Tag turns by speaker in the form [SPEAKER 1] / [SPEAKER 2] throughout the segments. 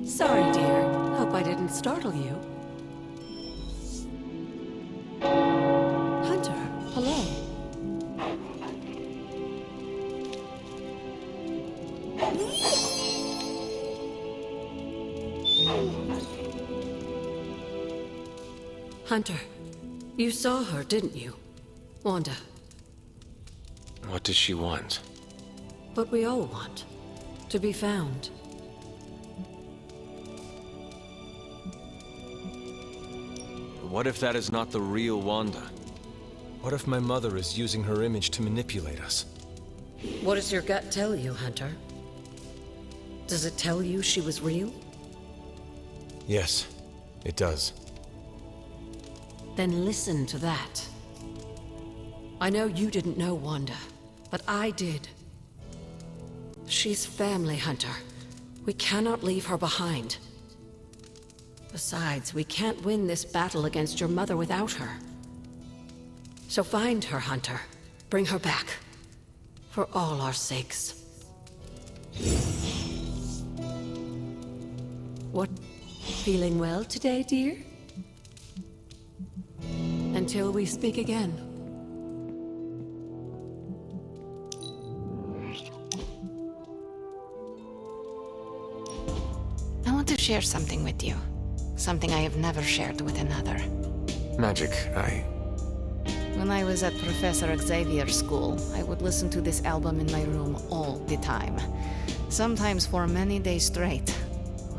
[SPEAKER 1] Sorry, dear. Hope I didn't startle you. Hunter, hello. Hunter, you saw her, didn't you? Wanda.
[SPEAKER 2] What does she want?
[SPEAKER 1] What we all want. To be found.
[SPEAKER 2] What if that is not the real Wanda? What if my mother is using her image to manipulate us?
[SPEAKER 1] What does your gut tell you, Hunter? Does it tell you she was real?
[SPEAKER 2] Yes, it does.
[SPEAKER 1] Then listen to that. I know you didn't know Wanda, but I did. She's family, Hunter. We cannot leave her behind. Besides, we can't win this battle against your mother without her. So find her, Hunter. Bring her back. For all our sakes. What? Feeling well today, dear? Until we speak again.
[SPEAKER 3] I want to share something with you. Something I have never shared with another.
[SPEAKER 2] Magic,
[SPEAKER 3] When I was at Professor Xavier's school, I would listen to this album in my room all the time. Sometimes for many days straight.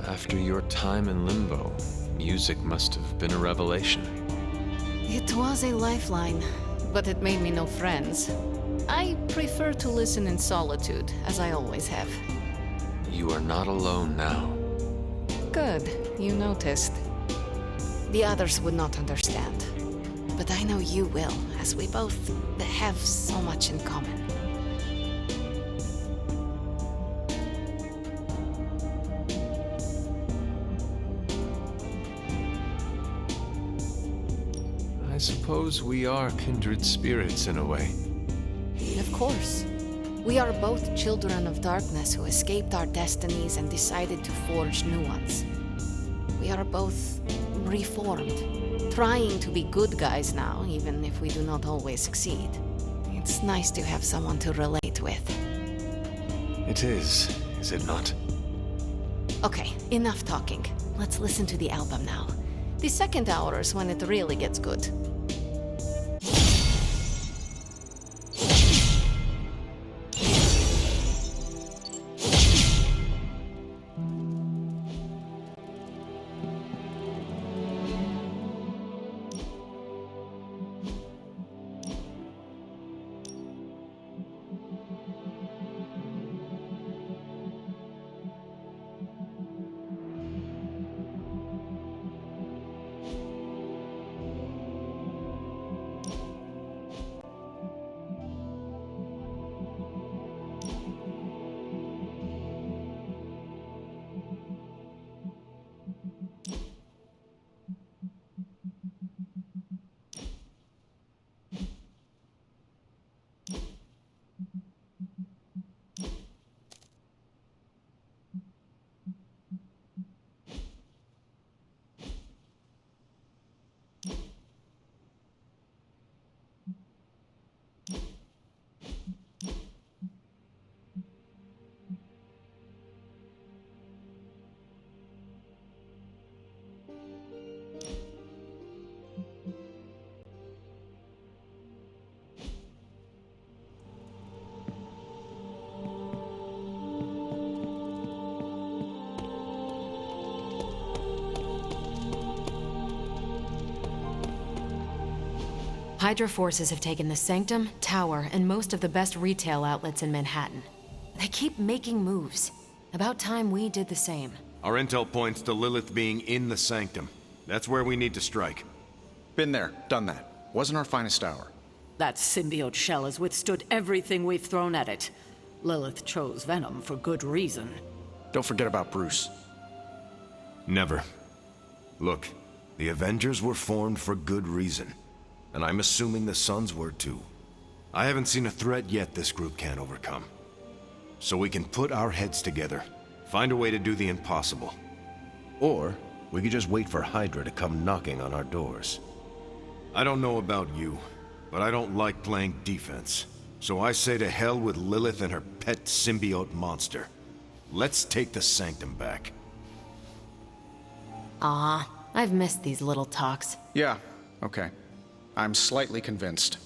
[SPEAKER 2] After your time in limbo, music must have been a revelation.
[SPEAKER 3] It was a lifeline, but it made me no friends. I prefer to listen in solitude, as I always have.
[SPEAKER 2] You are not alone now.
[SPEAKER 3] Good, you noticed. The others would not understand. But I know you will, as we both have so much in common.
[SPEAKER 2] I suppose we are kindred spirits in a way.
[SPEAKER 3] Of course. We are both children of darkness who escaped our destinies and decided to forge new ones. We are both reformed, trying to be good guys now, even if we do not always succeed. It's nice to have someone to relate with.
[SPEAKER 2] It is it not?
[SPEAKER 3] Okay, enough talking. Let's listen to the album now. The second hour is when it really gets good.
[SPEAKER 4] Hydra forces have taken the Sanctum, Tower, and most of the best retail outlets in Manhattan. They keep making moves. About time we did the same.
[SPEAKER 5] Our intel points to Lilith being in the Sanctum. That's where we need to strike.
[SPEAKER 6] Been there, done that. Wasn't our finest hour.
[SPEAKER 7] That symbiote shell has withstood everything we've thrown at it. Lilith chose Venom for good reason.
[SPEAKER 6] Don't forget about Bruce.
[SPEAKER 5] Never. Look, the Avengers were formed for good reason. And I'm assuming the Sons were too. I haven't seen a threat yet this group can't overcome. So we can put our heads together, find a way to do the impossible. Or we could just wait for Hydra to come knocking on our doors. I don't know about you, but I don't like playing defense. So I say to hell with Lilith and her pet symbiote monster. Let's take the Sanctum back.
[SPEAKER 4] I've missed these little talks.
[SPEAKER 6] Yeah, okay. I'm slightly convinced.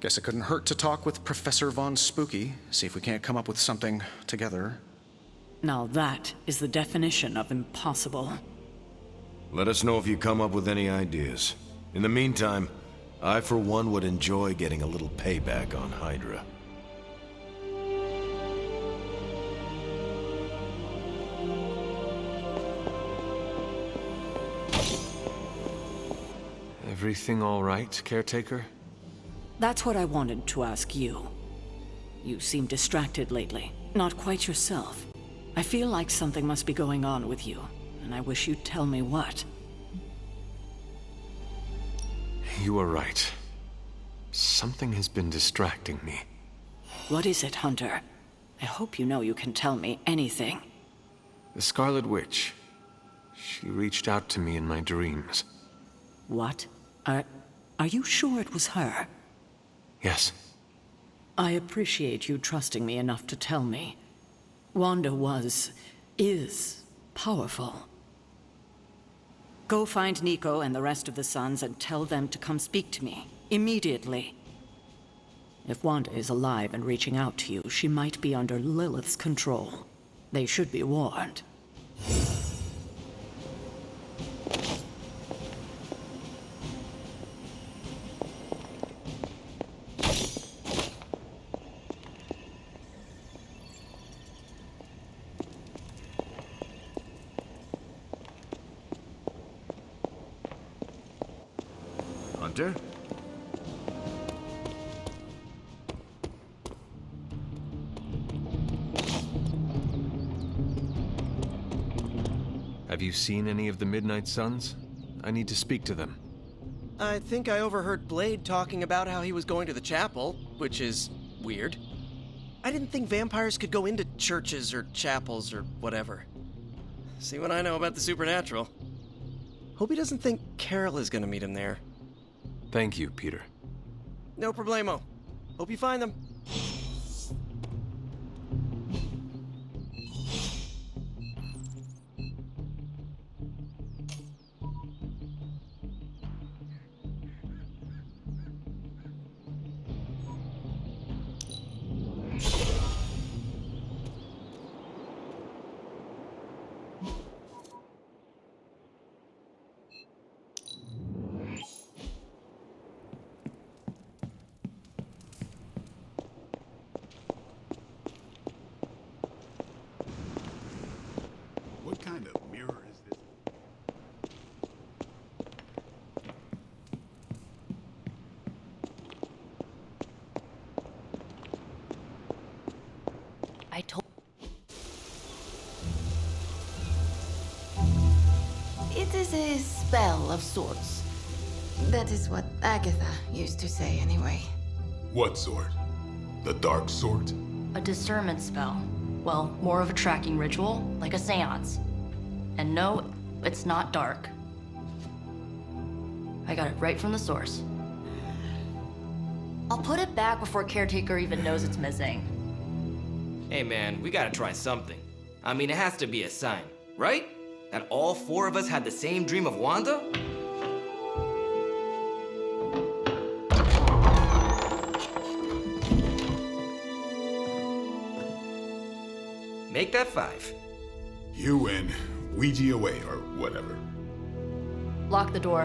[SPEAKER 6] Guess it couldn't hurt to talk with Professor Von Spooky, see if we can't come up with something together.
[SPEAKER 7] Now that is the definition of impossible.
[SPEAKER 5] Let us know if you come up with any ideas. In the meantime, I for one would enjoy getting a little payback on Hydra.
[SPEAKER 2] Everything all right, caretaker?
[SPEAKER 7] That's what I wanted to ask you. You seem distracted lately, not quite yourself. I feel like something must be going on with you, and I wish you'd tell me what.
[SPEAKER 2] You are right. Something has been distracting me.
[SPEAKER 7] What is it, Hunter? I hope you know you can tell me anything.
[SPEAKER 2] The Scarlet Witch. She reached out to me in my dreams.
[SPEAKER 7] What? Are you sure it was her?
[SPEAKER 2] Yes.
[SPEAKER 7] I appreciate you trusting me enough to tell me. Wanda is powerful. Go find Nico and the rest of the Sons and tell them to come speak to me, immediately. If Wanda is alive and reaching out to you, she might be under Lilith's control. They should be warned.
[SPEAKER 5] Hunter?
[SPEAKER 2] Have you seen any of the Midnight Suns? I need to speak to them.
[SPEAKER 8] I think I overheard Blade talking about how he was going to the chapel, which is weird. I didn't think vampires could go into churches or chapels or whatever. See what I know about the supernatural. Hope he doesn't think Carol is gonna meet him there.
[SPEAKER 2] Thank you, Peter.
[SPEAKER 8] No problemo. Hope you find them.
[SPEAKER 9] What kind of mirror is this?
[SPEAKER 4] I told.
[SPEAKER 3] It is a spell of sorts. That is what Agatha used to say, anyway.
[SPEAKER 9] What sort? The dark sort?
[SPEAKER 10] A discernment spell. Well, more of a tracking ritual, like a seance. And no, it's not dark. I got it right from the source. I'll put it back before Caretaker even knows it's missing.
[SPEAKER 11] Hey man, we gotta try something. I mean, it has to be a sign, right? That all four of us had the same dream of Wanda? Make that 5.
[SPEAKER 9] You win. Ouija away, or whatever.
[SPEAKER 10] Lock the door.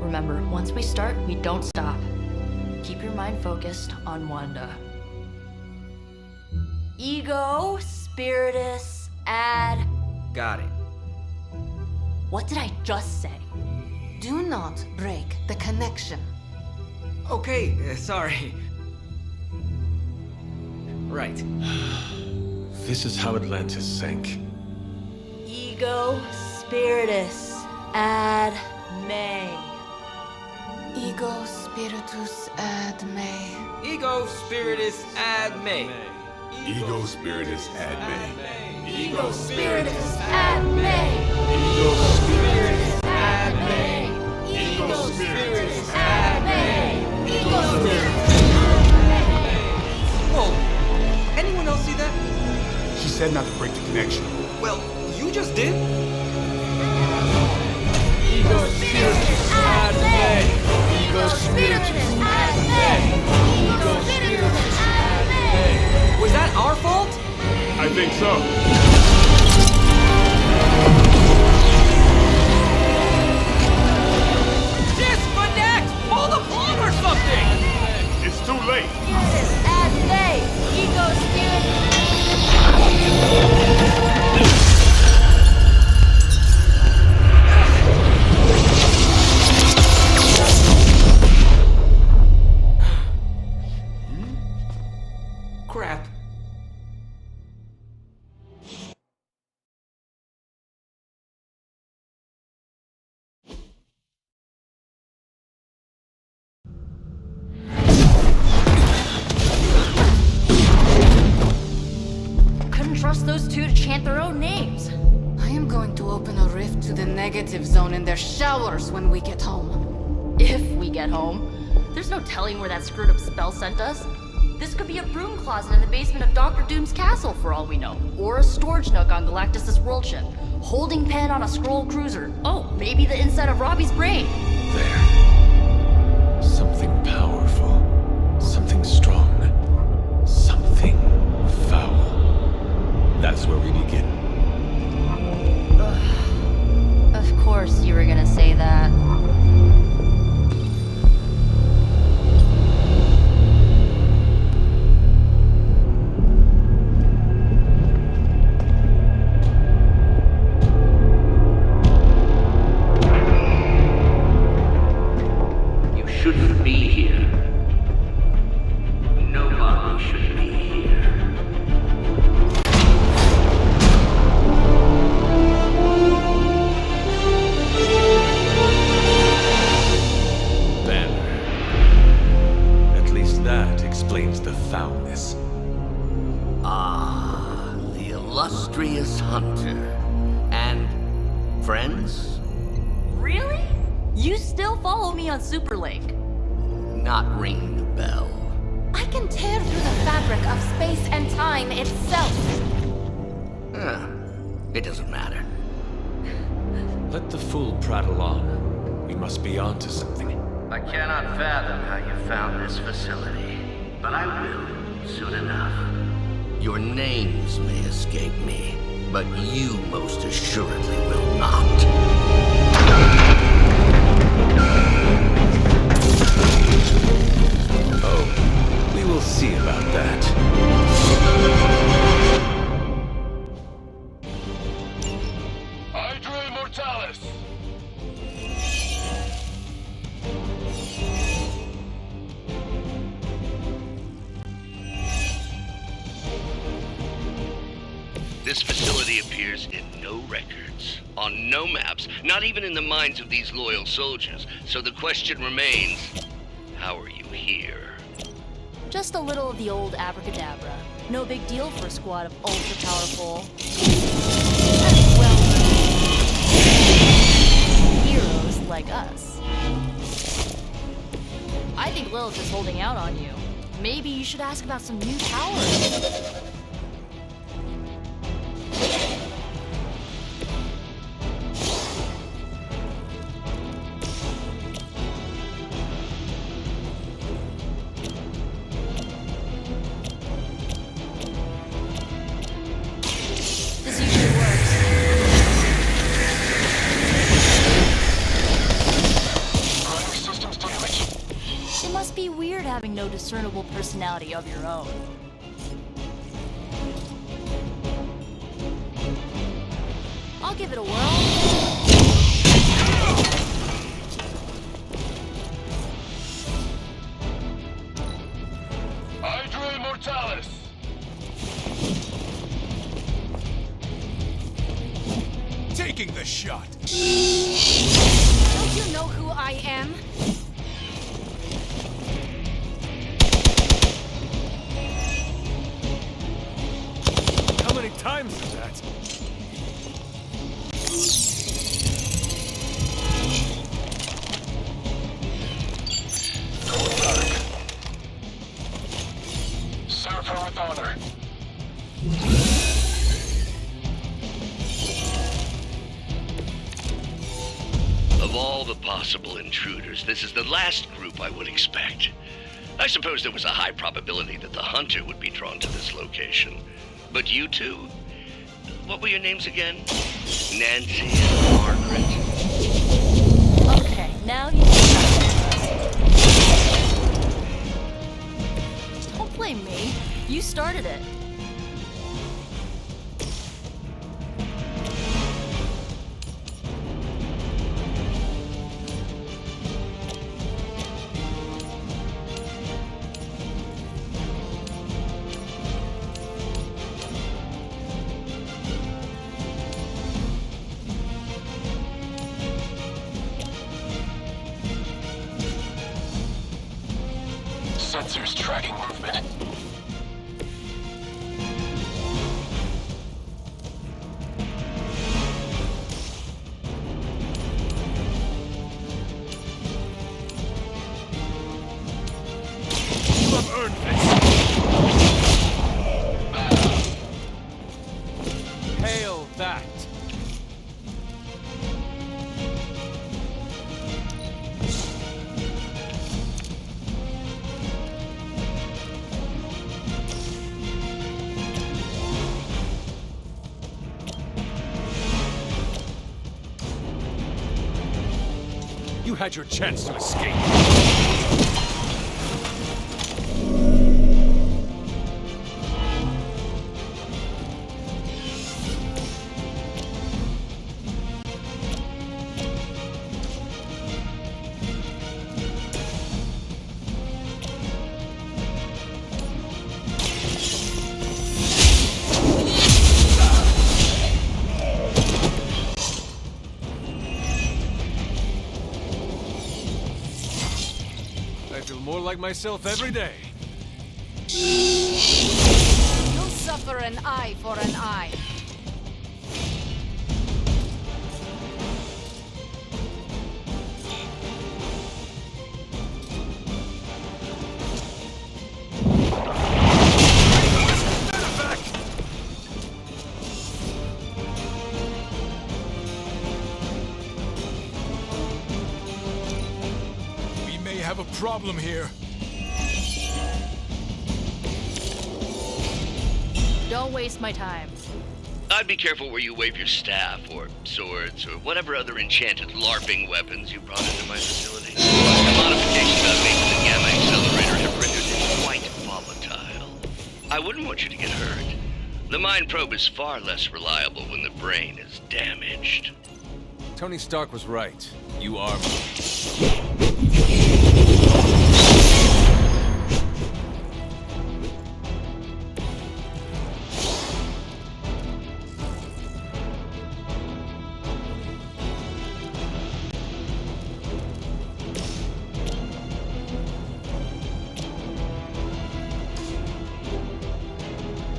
[SPEAKER 10] Remember, once we start, we don't stop. Keep your mind focused on Wanda. Ego, Spiritus, add...
[SPEAKER 11] Got it.
[SPEAKER 10] What did I just say?
[SPEAKER 3] Do not break the connection.
[SPEAKER 11] Okay, sorry. Right.
[SPEAKER 2] This is how Atlantis sank.
[SPEAKER 10] Ego, Spiritus, ad, May.
[SPEAKER 3] Ego spiritus ad me.
[SPEAKER 11] Ego spiritus ad me.
[SPEAKER 9] Ego spiritus ad me.
[SPEAKER 10] Ego spiritus ad me.
[SPEAKER 9] Ego spiritus
[SPEAKER 10] ad me.
[SPEAKER 9] Ego spiritus
[SPEAKER 10] ad me. Ego spiritus.
[SPEAKER 11] Whoa! Anyone else see that?
[SPEAKER 9] She said not to break the connection.
[SPEAKER 11] Well, you just did.
[SPEAKER 10] Ego spiritus ad me. Ego spiritus ad me. Ego spiritus ad me.
[SPEAKER 11] Was that our fault?
[SPEAKER 9] I think so.
[SPEAKER 11] Disconnect! Pull the plug or something!
[SPEAKER 9] It's too late.
[SPEAKER 10] Spiritus ad me. Ego spiritus.
[SPEAKER 11] Crap.
[SPEAKER 10] Couldn't trust those two to chant their own names.
[SPEAKER 3] I am going to open a rift to the negative zone in their showers when we get home.
[SPEAKER 10] If we get home. There's no telling where that screwed up spell sent us. This could be a broom closet in the basement of Dr. Doom's castle for all we know. Or a storage nook on Galactus' world ship. Holding pen on a scroll cruiser. Oh, maybe the inside of Robbie's brain.
[SPEAKER 2] There. Something powerful. Something strong. Something foul. That's where we begin.
[SPEAKER 10] Of course you were gonna say that.
[SPEAKER 12] Shouldn't be here. Nobody should be here.
[SPEAKER 2] Banner. At least that explains the foulness.
[SPEAKER 12] Ah, the illustrious hunter. And friends?
[SPEAKER 10] Really? You still follow me on Superlink?
[SPEAKER 12] Not ringing the bell.
[SPEAKER 3] I can tear through the fabric of space and time itself.
[SPEAKER 12] It doesn't matter.
[SPEAKER 2] Let the fool prattle on. We must be on to something.
[SPEAKER 12] I cannot fathom how you found this facility, but I will soon enough. Your names may escape me, but you most assuredly will not.
[SPEAKER 2] Oh, we will see about that.
[SPEAKER 9] Hydra Immortalis.
[SPEAKER 12] This facility appears in no records, on no maps, not even in the minds of these loyal soldiers. So the question remains, how are you here?
[SPEAKER 10] Just a little of the old abracadabra. No big deal for a squad of ultra-powerful... well... heroes like us. I think Lilith is holding out on you. Maybe you should ask about some new powers. This usually works. It must be weird having no discernible personality of your own. I'll give it a whirl.
[SPEAKER 9] Hydra Immortalis. Taking the shot.
[SPEAKER 3] Don't you know who I am?
[SPEAKER 2] times is that?
[SPEAKER 13] Going dark. Serve her with honor.
[SPEAKER 12] Of all the possible intruders, this is the last group I would expect. I suppose there was a high probability that the hunter would be drawn to this location. But you two? What were your names again? Nancy and Margaret.
[SPEAKER 10] Okay, now you Don't blame me. You started it.
[SPEAKER 13] Sensors tracking movement.
[SPEAKER 2] You have earned this! Hail that! You had your chance to escape. I feel more like myself every day.
[SPEAKER 3] You'll suffer an eye for an eye.
[SPEAKER 2] We may have a problem here.
[SPEAKER 10] Don't waste my time.
[SPEAKER 12] I'd be careful where you wave your staff, or swords, or whatever other enchanted LARPing weapons you brought into my facility. The modifications I've made to the Gamma Accelerator have rendered it quite volatile. I wouldn't want you to get hurt. The mind probe is far less reliable when the brain is damaged.
[SPEAKER 2] Tony Stark was right. You are me.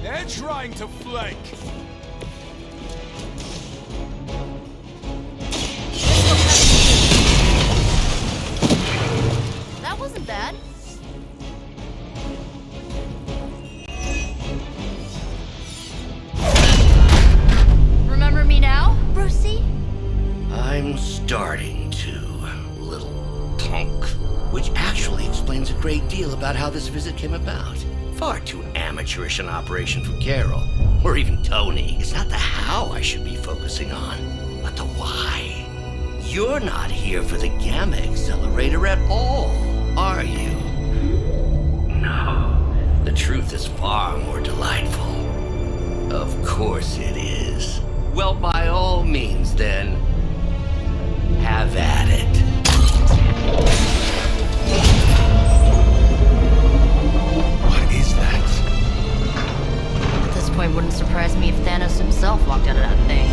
[SPEAKER 2] They're trying to flank.
[SPEAKER 10] That wasn't bad. Remember me now, Brucey?
[SPEAKER 12] I'm starting to, little punk. Which actually explains a great deal about how this visit came about. Far too amateurish an operation for Carol, or even Tony. It's not the how I should be focusing on, but the why. You're not here for the Gamma Accelerator at all, are you? No. The truth is far more delightful. Of course it is. Well, by all means, then, have at it.
[SPEAKER 5] What is that?
[SPEAKER 10] At this point, wouldn't surprise me if Thanos himself walked out of that thing.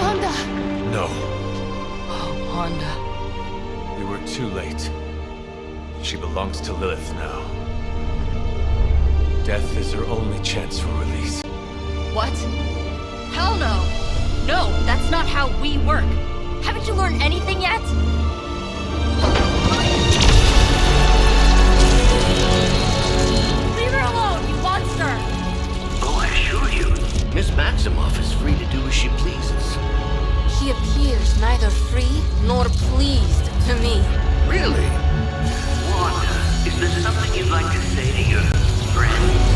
[SPEAKER 3] Wanda!
[SPEAKER 5] No.
[SPEAKER 10] Oh, Wanda.
[SPEAKER 2] We were too late. She belongs to Lilith now. Death is her only chance for release.
[SPEAKER 10] What? Hell no! No, that's not how we work. Haven't you learned anything yet? Leave her alone, you monster!
[SPEAKER 12] Oh, I assure you, Miss Maximoff is free to do as she pleases.
[SPEAKER 3] He appears neither free nor pleased to me.
[SPEAKER 12] Really? Wanda, is there something you'd like to say to your friend?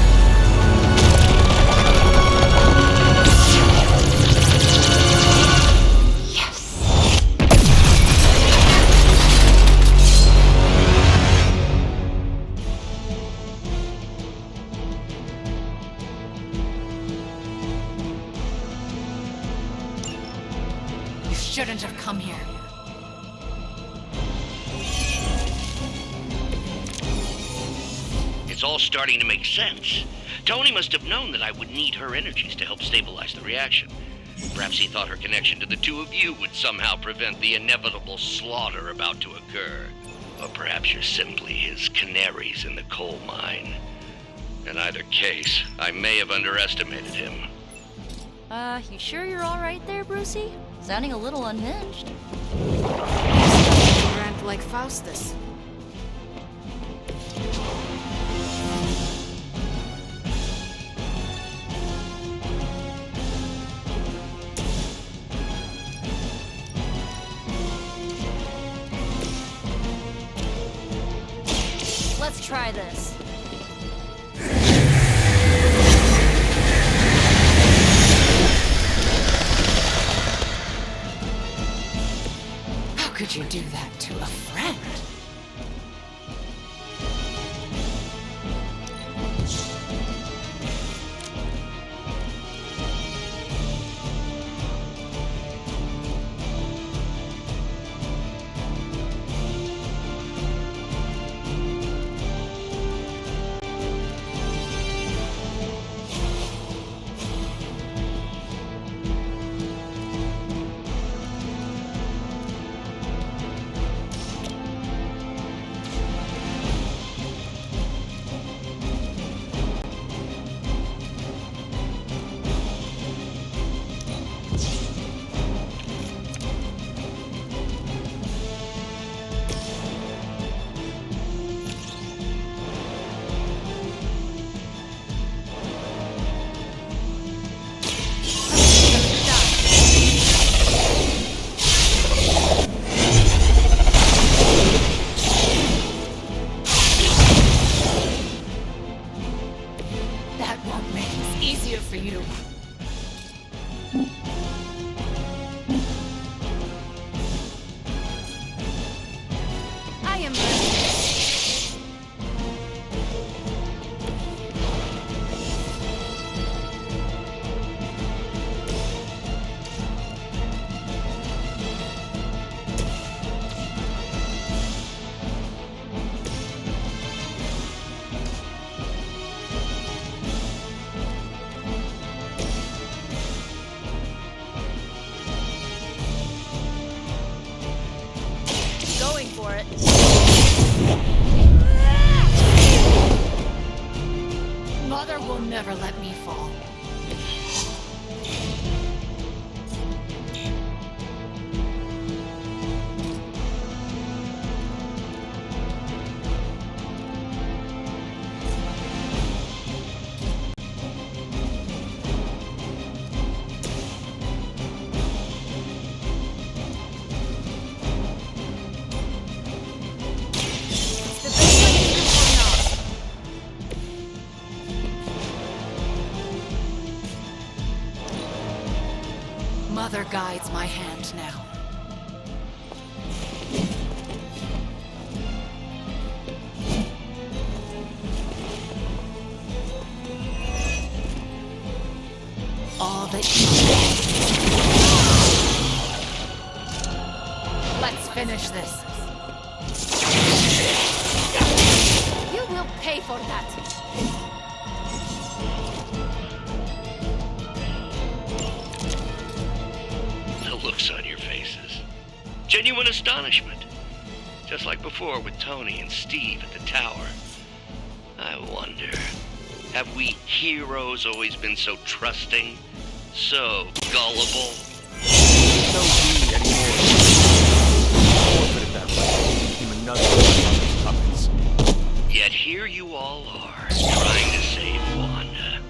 [SPEAKER 4] Shouldn't have come here.
[SPEAKER 12] It's all starting to make sense. Tony must have known that I would need her energies to help stabilize the reaction. Perhaps he thought her connection to the two of you would somehow prevent the inevitable slaughter about to occur. Or perhaps you're simply his canaries in the coal mine. In either case, I may have underestimated him.
[SPEAKER 10] You sure you're alright there, Brucey? Sounding a little unhinged.
[SPEAKER 3] Ignorant like Faustus.
[SPEAKER 10] Let's try this.
[SPEAKER 4] How could you do that to a friend? For you.
[SPEAKER 3] I am
[SPEAKER 10] for it.
[SPEAKER 4] Mother will never let me fall. Mother guides my hand now. All that you... Let's finish this.
[SPEAKER 3] You will pay for that.
[SPEAKER 12] Looks on your faces. Genuine astonishment. Just like before with Tony and Steve at the tower. I wonder, have we heroes always been so trusting? So gullible?
[SPEAKER 2] There's no we anymore. Forfeited that right. Became another one of those puppets.
[SPEAKER 12] Yet here you all are, trying to save Wanda.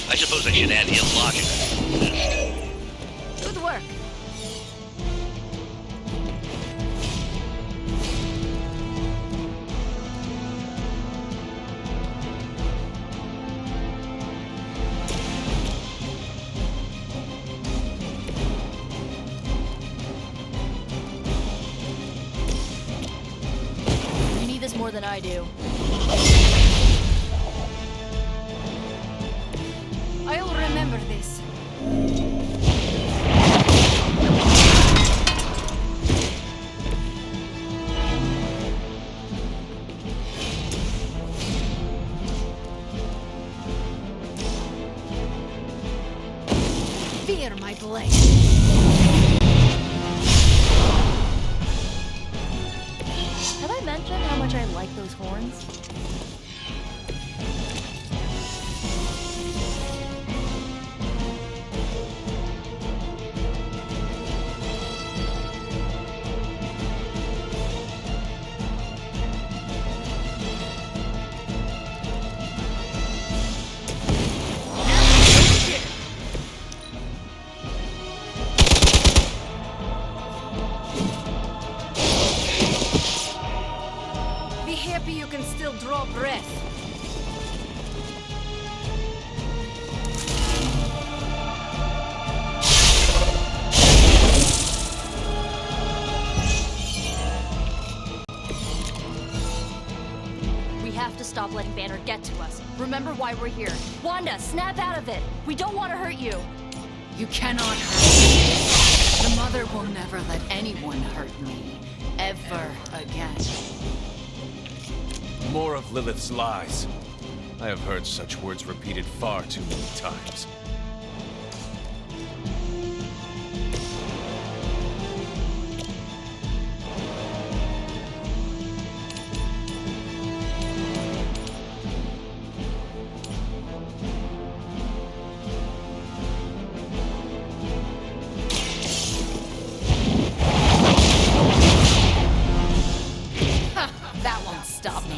[SPEAKER 12] I suppose I should add the illogical to the list.
[SPEAKER 3] Good work.
[SPEAKER 10] You need this more than I do.
[SPEAKER 3] I'll remember this. Fear my blade.
[SPEAKER 10] Have I mentioned how much I like those horns?
[SPEAKER 3] Be happy you can still draw breath.
[SPEAKER 10] We have to stop letting Banner get to us. Remember why we're here. Wanda, snap out of it. We don't want to hurt you.
[SPEAKER 7] You cannot hurt me. The Mother will never let anyone hurt me. Ever again.
[SPEAKER 2] More of Lilith's lies. I have heard such words repeated far too many times.
[SPEAKER 7] That won't stop me.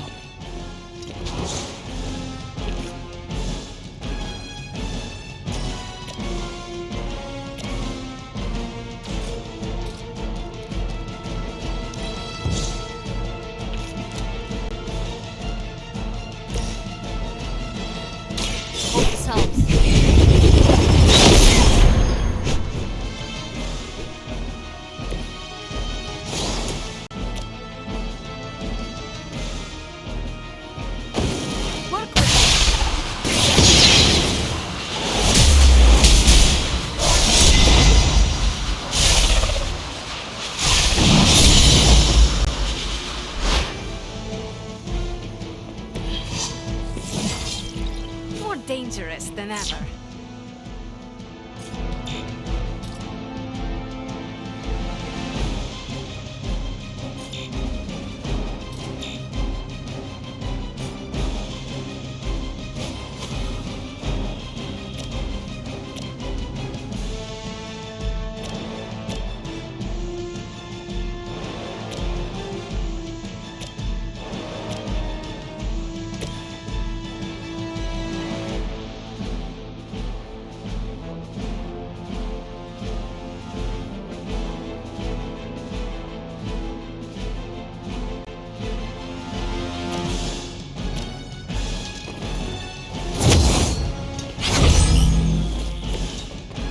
[SPEAKER 10] Hope this helps.
[SPEAKER 3] More dangerous than ever.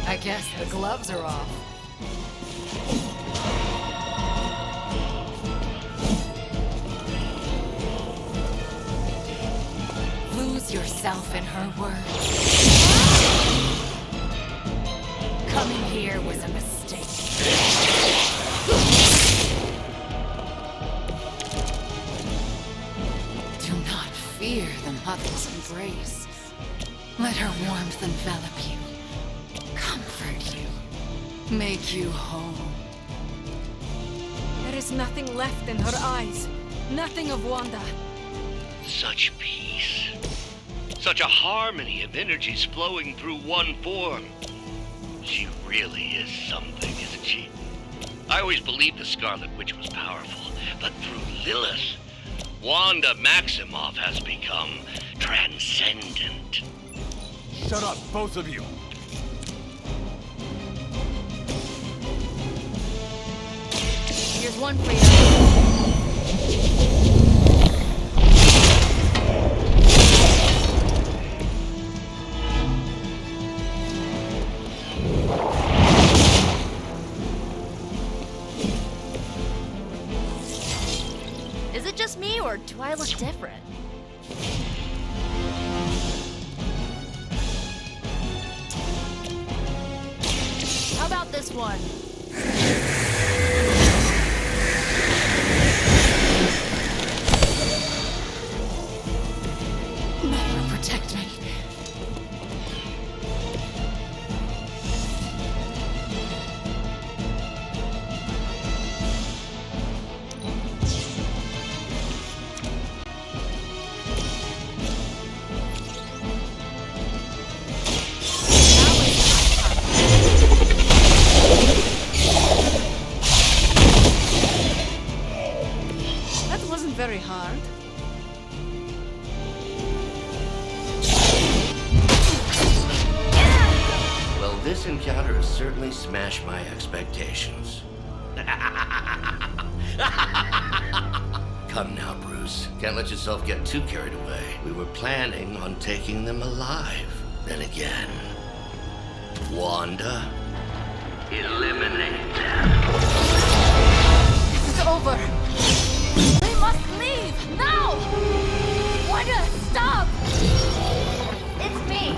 [SPEAKER 7] I guess the gloves are off. Lose yourself in her words. Coming here was a mistake. Do not fear the mother's embrace. Let her warmth envelop you, comfort you, make you whole.
[SPEAKER 3] There is There's nothing left in her eyes. Nothing of Wanda.
[SPEAKER 12] Such peace. Such a harmony of energies flowing through one form. She really is something, isn't she? I always believed the Scarlet Witch was powerful, but through Lilith, Wanda Maximoff has become transcendent.
[SPEAKER 2] Shut up, both of you.
[SPEAKER 10] Here's one for you. Is it just me, or do I look different? How about this one?
[SPEAKER 3] Never protect me. That wasn't very hard.
[SPEAKER 12] Well, this encounter has certainly smashed my expectations. Come now, Bruce. Can't let yourself get too carried away. We were planning on taking them alive. Then again, Wanda, eliminate them.
[SPEAKER 3] It's over.
[SPEAKER 10] We must leave now! Wanda, stop! It's me.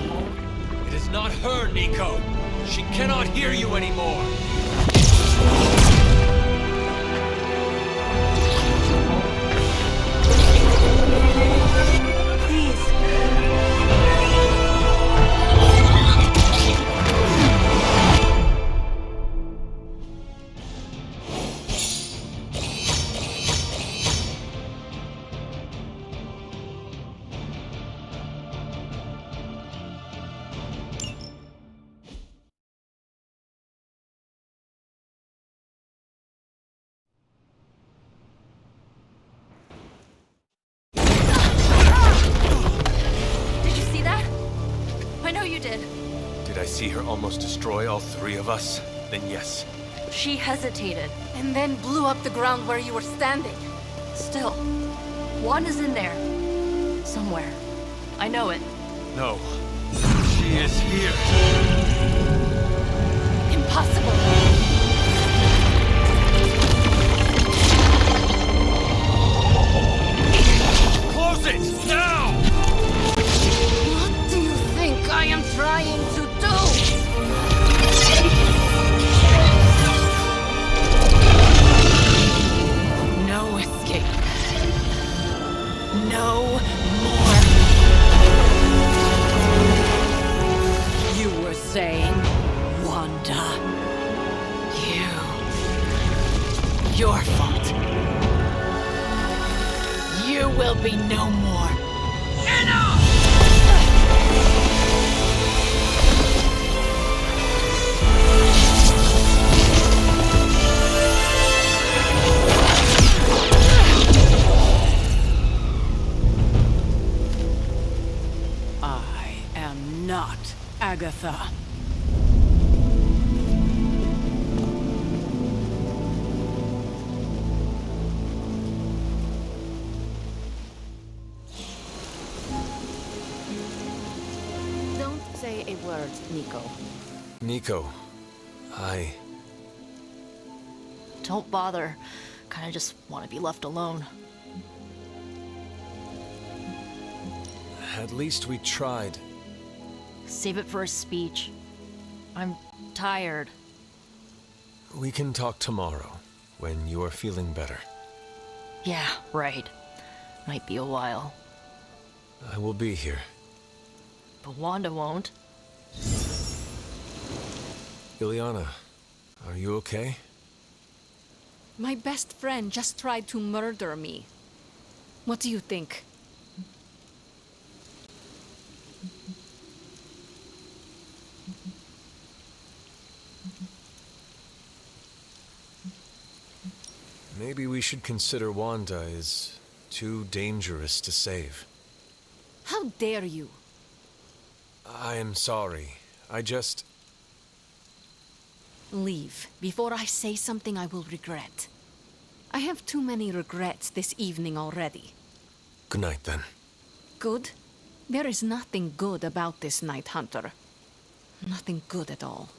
[SPEAKER 11] It is not her, Nico. She cannot hear you anymore.
[SPEAKER 10] Did you see that? I know you did.
[SPEAKER 2] Did I see her almost destroy all three of us? Then yes.
[SPEAKER 10] She hesitated.
[SPEAKER 3] And then blew up the ground where you were standing.
[SPEAKER 10] Still, Wanda's in there. Somewhere. I know it.
[SPEAKER 2] No. She is here.
[SPEAKER 3] Impossible.
[SPEAKER 2] Close it! Now!
[SPEAKER 3] What do you think I am trying to do?
[SPEAKER 7] No escape. No more. You were saying, Wanda. Your fault. You will be no more. Enough! I am not Agatha.
[SPEAKER 3] Don't say a word, Nico.
[SPEAKER 2] Nico,
[SPEAKER 10] Don't bother. Kinda just want to be left alone.
[SPEAKER 2] At least we tried.
[SPEAKER 10] Save it for a speech. I'm tired.
[SPEAKER 2] We can talk tomorrow, when you are feeling better.
[SPEAKER 10] Yeah, right. Might be a while.
[SPEAKER 2] I will be here.
[SPEAKER 10] But Wanda won't.
[SPEAKER 2] Ileana, are you okay?
[SPEAKER 3] My best friend just tried to murder me. What do you think?
[SPEAKER 14] Maybe we should consider Wanda is too dangerous to save.
[SPEAKER 3] How dare you?
[SPEAKER 14] I am sorry. I just...
[SPEAKER 3] Leave, before I say something I will regret. I have too many regrets this evening already.
[SPEAKER 14] Good night, then.
[SPEAKER 3] Good? There is nothing good about this night, Hunter. Nothing good at all.